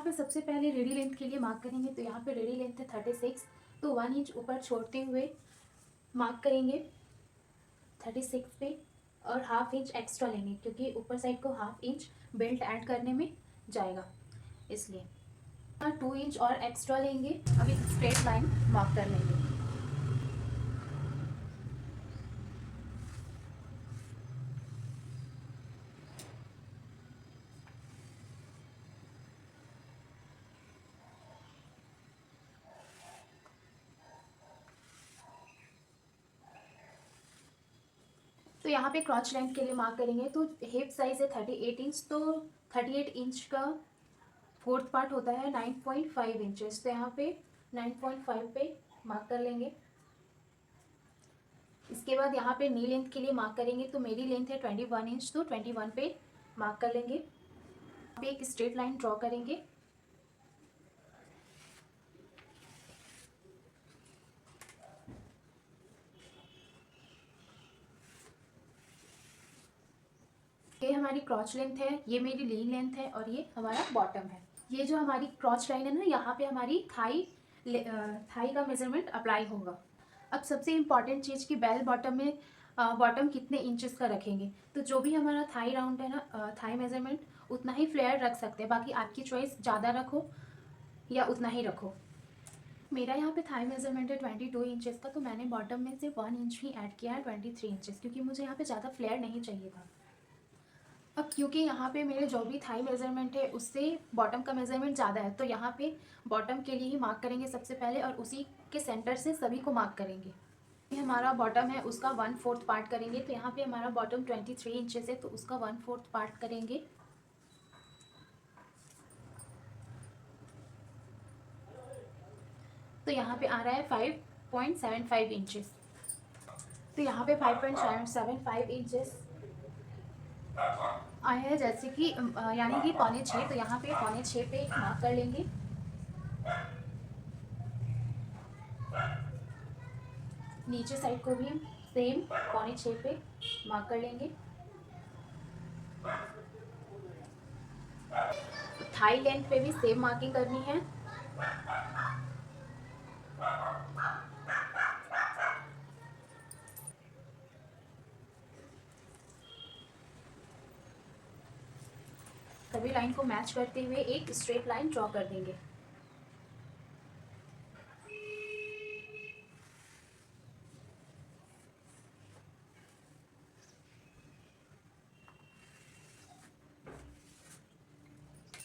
पे सबसे पहले रेडी लेंथ के लिए मार्क करेंगे। तो यहाँ पे रेडी लेंथ है 36, तो 1 इंच ऊपर छोड़ते हुए मार्क करेंगे 36 पे, और हाफ इंच एक्स्ट्रा लेंगे क्योंकि ऊपर साइड को हाफ इंच बेल्ट ऐड करने में जाएगा, इसलिए 2 इंच और एक्स्ट्रा लेंगे। अब एक स्ट्रेट लाइन मार्क कर लेंगे। तो यहाँ पे क्रॉच लेंथ के लिए मार्क करेंगे। तो हिप साइज है 38 इंच, तो 38 इंच का फोर्थ पार्ट होता है 9.5 इंचेस। तो यहाँ पे 9.5 पे मार्क कर लेंगे। इसके बाद यहाँ पे नी लेंथ के लिए मार्क करेंगे। तो मेरी लेंथ है 21 इंच, तो 21 पे मार्क कर लेंगे। यहाँ पे एक स्ट्रेट लाइन ड्रॉ करेंगे। ये हमारी क्रॉच लेंथ है, ये मेरी लीन लेंथ है, और ये हमारा बॉटम है। ये जो हमारी क्रॉच लाइन है ना, यहाँ पे हमारी थाई का मेजरमेंट अप्लाई होगा। अब सबसे इम्पॉर्टेंट चीज़ कि बेल बॉटम में बॉटम कितने इंचेस का रखेंगे। तो जो भी हमारा थाई राउंड है ना, थाई मेजरमेंट उतना ही फ्लेयर रख सकते हैं, बाकी आपकी चॉइस, ज़्यादा रखो या उतना ही रखो। मेरा यहाँ पे थाई मेजरमेंट है 22 इंचेस का, तो मैंने बॉटम में से 1 इंच ही ऐड किया है 23 इंचेस, क्योंकि मुझे यहाँ पे ज़्यादा फ्लेयर नहीं चाहिए था। अब क्योंकि यहाँ पे मेरे जो भी थाई मेजरमेंट है उससे बॉटम का मेजरमेंट ज़्यादा है, तो यहाँ पे बॉटम के लिए ही मार्क करेंगे सबसे पहले, और उसी के सेंटर से सभी को मार्क करेंगे। ये हमारा बॉटम है, उसका 1/4 पार्ट करेंगे। तो यहाँ पे हमारा बॉटम 23 इंचेस है, तो उसका 1/4 पार्ट करेंगे। तो यहाँ पे आ रहा है 5.75 इंचेस। तो यहाँ पे 5.75 इंचेस आए हैं, जैसे कि यानी कि 5.6। तो यहाँ पे 5.6 पे मार्क कर लेंगे। नीचे साइड को भी सेम 5.6 पे मार्क कर लेंगे। थाई लेंथ पे भी सेम मार्किंग करनी है। सभी लाइन को मैच करते हुए एक स्ट्रेट लाइन ड्रॉ कर देंगे।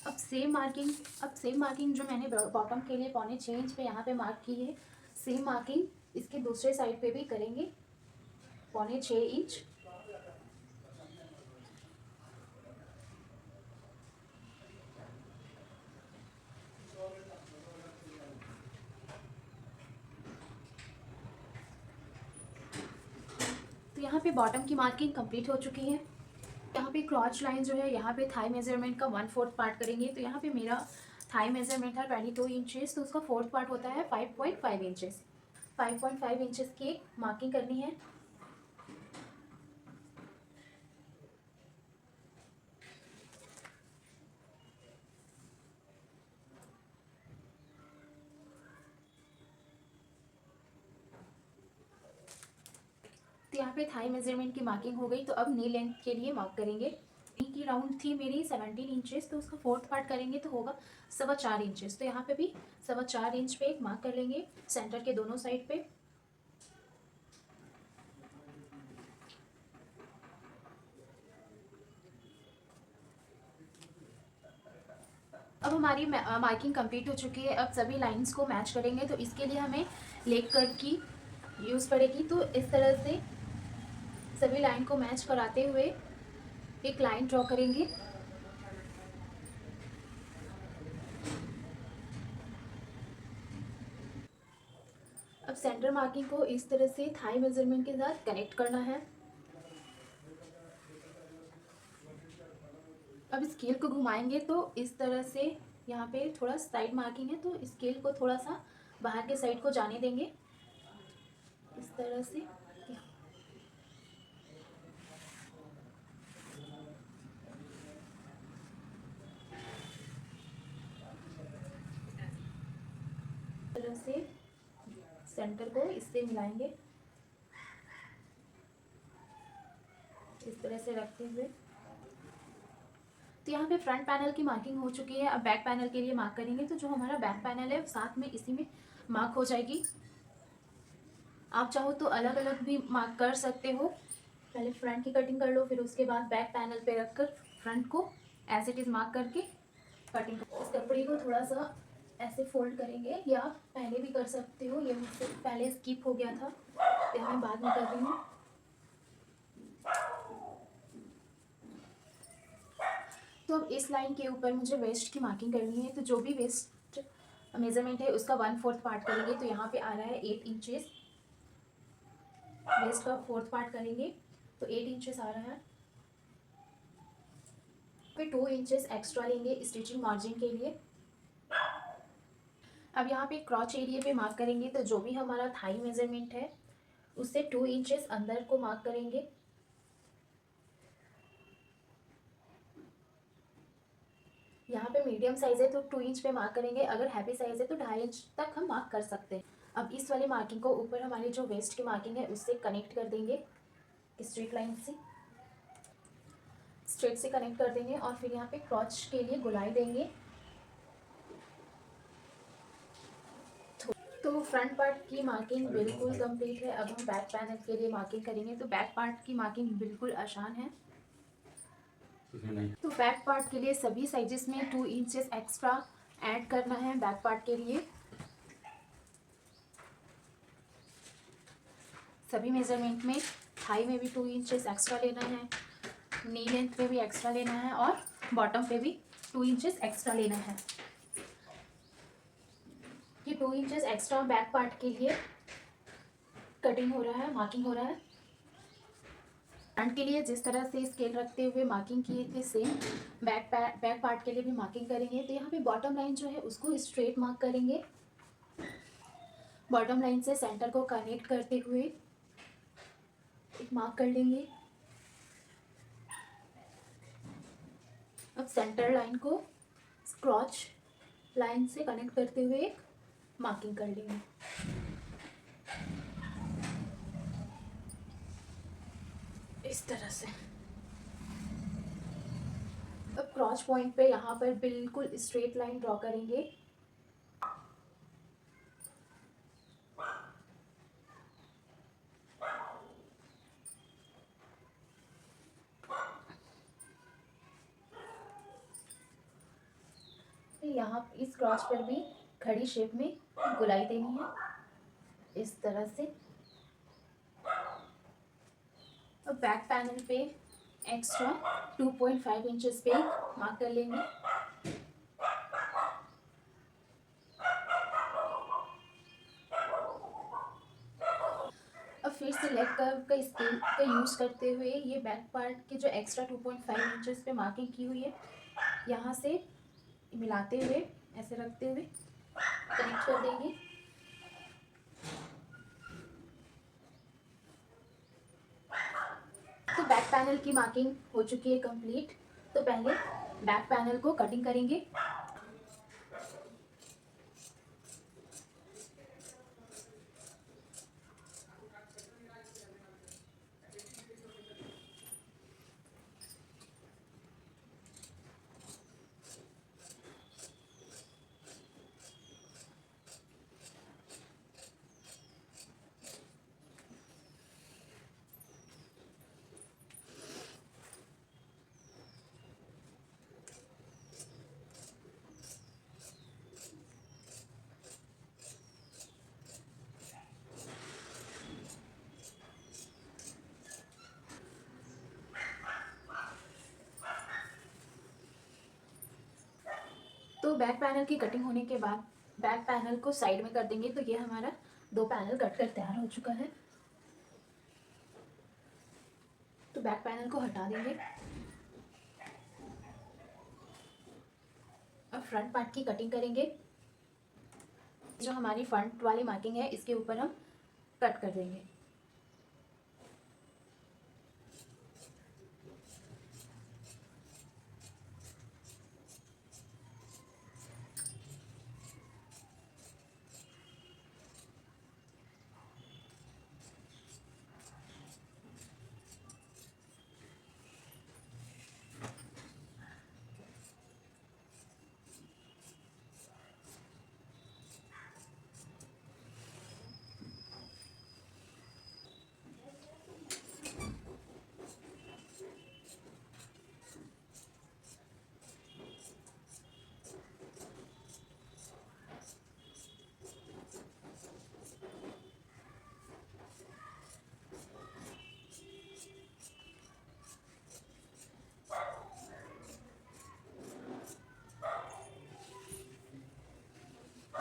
अब सेम मार्किंग जो मैंने बॉटम के लिए 5.6 इंच पे यहाँ पे मार्क की है, सेम मार्किंग इसके दूसरे साइड पे भी करेंगे 5.6 इंच। तो यहाँ पे बॉटम की मार्किंग कंप्लीट हो चुकी है। यहाँ पे क्रॉच लाइन जो है, यहाँ पे थाई मेजरमेंट का 1/4 पार्ट करेंगे। तो यहाँ पे मेरा थाई मेजरमेंट था 22 इंचेस, तो उसका फोर्थ पार्ट होता है 5.5 इंचेस। 5.5 इंचेस की मार्किंग करनी है। तो यहाँ पे थाई मेजरमेंट की मार्किंग हो गई। तो अब नी लेंथ के लिए मार्क करेंगे। नी की राउंड थी मेरी 17 इंचेस, तो उसका फोर्थ पार्ट करेंगे तो होगा 4.25 इंचेस। तो यहाँ पे भी 4.25 इंच पे एक मार्क कर लेंगे सेंटर के दोनों साइड पे। अब हमारी मार्किंग कंप्लीट हो चुकी है। अब सभी लाइंस को मैच करेंगे, तो इसके लिए हमें लेग कर्व की यूज़ पड़ेगी। तो इस तरह से सभी लाइन को मैच कराते हुए एक लाइन ड्रॉ करेंगे। अब सेंटर मार्किंग को इस तरह से थाई मेजरमेंट के साथ कनेक्ट करना है। अब स्केल को घुमाएंगे तो इस तरह से यहाँ पे थोड़ा साइड मार्किंग है, तो स्केल को थोड़ा सा बाहर के साइड को जाने देंगे इस तरह से। तरह से सेंटर को इससे मिलाएंगे, इस तरह से रखते हुए। तो यहाँ पे फ्रंट पैनल की मार्किंग हो चुकी है। अब बैक पैनल के लिए मार्क करेंगे। तो जो हमारा बैक पैनल है साथ में इसी में मार्क हो जाएगी। आप चाहो तो अलग अलग भी मार्क कर सकते हो। पहले फ्रंट की कटिंग कर लो, फिर उसके बाद बैक पैनल पे रखकर फ्रंट को एज इट इज़ मार्क करके कटिंग करो। इस कपड़े को थोड़ा सा ऐसे फोल्ड करेंगे, या पहले भी कर सकते हो, ये मुझसे पहले स्किप हो गया था तो मैं बाद में कर रही हूँ। तो अब इस लाइन के ऊपर मुझे वेस्ट की मार्किंग करनी है। तो जो भी वेस्ट मेजरमेंट है उसका 1/4 पार्ट करेंगे। तो यहाँ पे आ रहा है 8 इंचेस, वेस्ट का 4th पार्ट करेंगे तो 8 इंचेस आ रहा है। फिर 2 इंचेस एक्स्ट्रा लेंगे स्टिचिंग मार्जिन के लिए। अब यहाँ पे क्रॉच एरिया पे मार्क करेंगे। तो जो भी हमारा थाई मेजरमेंट है उससे 2 इंचेस अंदर को मार्क करेंगे। यहाँ पे मीडियम साइज है तो 2 इंच पे मार्क करेंगे। अगर हैवी साइज है तो 2.5 इंच तक हम मार्क कर सकते हैं। अब इस वाली मार्किंग को ऊपर हमारी जो वेस्ट की मार्किंग है उससे कनेक्ट कर देंगे, स्ट्रेट लाइन से स्ट्रेट से कनेक्ट कर देंगे। और फिर यहाँ पे क्रॉच के लिए गुलाई देंगे। तो फ्रंट पार्ट की मार्किंग बिल्कुल कंप्लीट है। अब हम बैक पैनल के लिए मार्किंग करेंगे। तो बैक पार्ट की मार्किंग बिल्कुल आसान है। तो बैक पार्ट के लिए सभी साइजेस में 2 इंचेस एक्स्ट्रा ऐड करना है। बैक पार्ट के लिए सभी मेजरमेंट में थाई में भी 2 इंचेस एक्स्ट्रा लेना है, नी लेंथ पे भी एक्स्ट्रा लेना है और बॉटम पे भी 2 इंचेस एक्स्ट्रा लेना है। ये 2 इंचेस एक्स्ट्रा बैक पार्ट के लिए कटिंग हो रहा है, मार्किंग हो रहा है। फ्रंट के लिए जिस तरह से स्केल रखते हुए मार्किंग किए थे सेम बैक पार्ट के लिए भी मार्किंग करेंगे। तो यहाँ पे बॉटम लाइन जो है उसको स्ट्रेट मार्क करेंगे। बॉटम लाइन से सेंटर को कनेक्ट करते हुए एक मार्क कर लेंगे। अब सेंटर लाइन को क्रॉच लाइन से कनेक्ट करते हुए एक मार्किंग कर लेंगे, इस तरह से। अब क्रॉच पॉइंट पे यहाँ पर बिल्कुल स्ट्रेट लाइन ड्रॉ करेंगे। यहाँ इस क्रॉच पर भी खड़ी शेप में गुलाई देनी है, इस तरह से। अब बैक पैनल पे एक्स्ट्रा 2.5 इंचेस पे मार्क कर लेंगे। अब फिर से लेग कर्व का स्केल का यूज़ करते हुए ये बैक पार्ट के जो एक्स्ट्रा 2.5 इंचेस पे मार्किंग की हुई है यहाँ से मिलाते हुए ऐसे रखते हुए कनेक्ट कर देंगे। तो बैक पैनल की मार्किंग हो चुकी है कंप्लीट। तो पहले बैक पैनल को कटिंग करेंगे। तो बैक पैनल की कटिंग होने के बाद बैक पैनल को साइड में कर देंगे। तो ये हमारा 2 पैनल कट कर तैयार हो चुका है। तो बैक पैनल को हटा देंगे। अब फ्रंट पार्ट की कटिंग करेंगे। जो हमारी फ्रंट वाली मार्किंग है इसके ऊपर हम कट कर देंगे।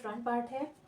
फ्रंट पार्ट है